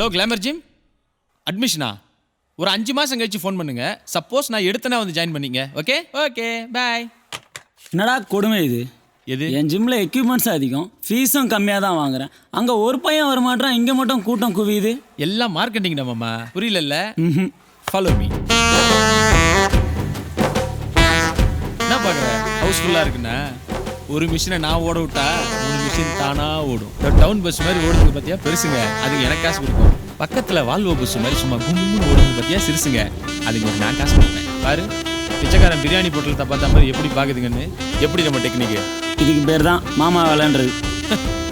Hello glamour gym அட்மிஷனா ஒரு 5 மாதம் கழிச்சு ஃபோன் பண்ணுங்க. சப்போஸ் நான் எடுத்தனா வந்து ஜாயின் பண்ணிங்க. Okay okay bye. என்னடா கொடுமை இது? எது? என் ஜிம்மில் எக்யூப்மெண்ட்ஸ் அதிகம், ஃபீஸும் கம்மியாக தான் வாங்குறேன். அங்கே ஒரு பையன் வரமாட்டான், இங்கே மட்டும் கூட்டம் குவியுது. எல்லாம் மார்க்கெட்டிங் மாமா, புரியல. Follow me. என்ன பார்க்குற? ஹவுஸ்ஃபுல்லாக இருக்குண்ணா. ஒரு மிஷினை நான் ஓட விட்டா 3 மிஷின் தானா ஓடும். டவுன் பஸ் மாதிரி ஓடுறது பார்த்தியா பெருசுங்க, அதுக்கு எனக்கு காசு கொடுக்கும். பக்கத்தில் வால்வோ பஸ் மாதிரி சும்மா கும்முன்னு ஓடுறது பார்த்தியா சிறுசுங்க, அதுக்கு நான் காசு கொடுப்பேன். பாரு பிச்சைக்காரன் பிரியாணி போட்டலத்தை பார்த்தா மாதிரி எப்படி பார்க்குதுங்கன்னு. எப்படி நம்ம டெக்னிக்கு? இதுக்கு பேர் தான் மாமா வேலைன்றது.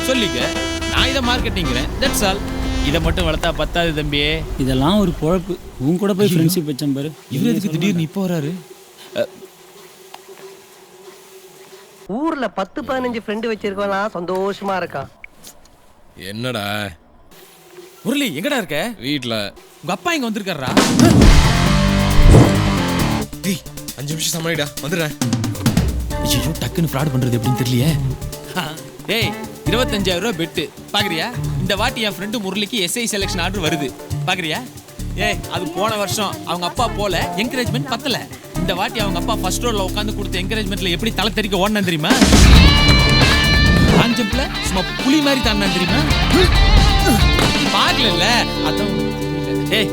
சொல்லிக்க, நான் இதை மார்க்கெட்டிங்கிறேன். That's all. இதை மட்டும் வளர்த்தா பத்தாது தம்பியே. இதெல்லாம் ஒரு பொழப்பு. உன் கூட போய் ஃப்ரெண்ட்ஷிப் வச்சேன் பாரு. இவர் எதுக்கு திடீர்னு இப்போ வராரு? ஊர்ல 10-15 ஃப்ரெண்டு வச்சிருக்கோம்னா சந்தோஷமா இருக்கான். என்னடா முரளி எங்கடா இருக்க? வீட்டில். உங்க அப்பா இங்க வந்திருக்காரா? டேய் 5 நிமிஷம் சமாளிடா, வந்துடுறேன். ஐயோ டக்குன்னு ஃப்ராட் பண்றது எப்படின்னு தெரியலையே. டேய் 25,000 ரூபாய் பெட்டு பாக்குறியா? இந்த வாட்டி என் ஃப்ரெண்டு முரளிக்கு எஸ்ஐ செலக்ஷன் ஆர்டர் வருது பாக்குறியா? ஏய் அது போன வருஷம் அவங்க அப்பா போல என்கரேஜ்மெண்ட் பத்தல. இந்த வாட்டி அவங்க அப்பா ஃபர்ஸ்ட் ரோல உட்காந்து கொடுத்த என்கரேஜ்மெண்ட்ல எப்படி தலை தெறிக்க ஓடனா தெரியுமா? ஆஞ்சம்ப்ல சும்மா புலி மாதிரி தாண்டா தெரியுமா? பாக்கல அதான். ஏய்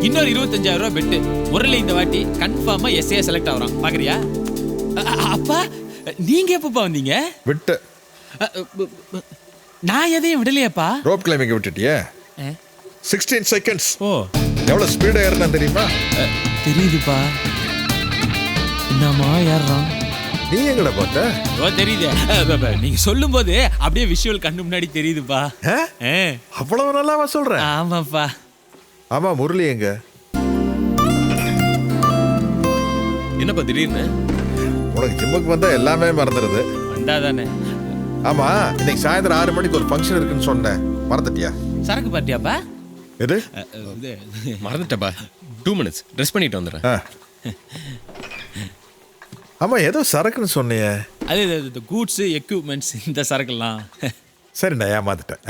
இன்னொரு 25,000 ரூபாய் பெட்டு. முரளி இந்த வாட்டி கன்ஃபார்மா எஸ்ஏ செலக்ட் ஆகுறான் பாக்குறியா? அப்பா நீங்க எப்பப்பா வந்தீங்க? விட்டு நான் எதையும் விடலையாப்பா. ரோப் கிளைம்பிங் விட்டுட்டியே. 16 செகண்ட்ஸ். ஓ எவ்வளவு ஸ்பீடா ஏறினா தெரியுமா? தெரியுதுப்பா. என்னம்மா ஏறான்? நீ எங்கட பார்த்த? ஓ தெரியுது. நீங்க சொல்லும் போது அப்படியே விஷுவல் கண்ணு முன்னாடி தெரியுதுப்பா. அவ்வளவு நல்லாவா சொல்ற? ஆமாப்பா. ஆமா முரளி எங்க? என்னப்பா திடீர்னு? உனக்கு ஜிம்முக்கு வந்தா எல்லாமே மறந்துடுது. வந்தாதானே. ஆமா இன்னைக்கு சாயந்தரம் 6 மணிக்கு ஒரு ஃபங்க்ஷன் இருக்குன்னு சொன்னேன், மறந்துட்டியா? சரக்கு பார்ட்டியாப்பா? எது? மறந்துட்டப்பா. 2 மினிட்ஸ் ட்ரெஸ் பண்ணிட்டு வந்துடுறேன். ஆமா ஏதோ சரக்குன்னு சொன்னியே. அது கூட்ஸ் எக்யூப்மெண்ட்ஸ் இந்த சரக்குலாம். சரி நான் ஏமாந்துட்டேன்.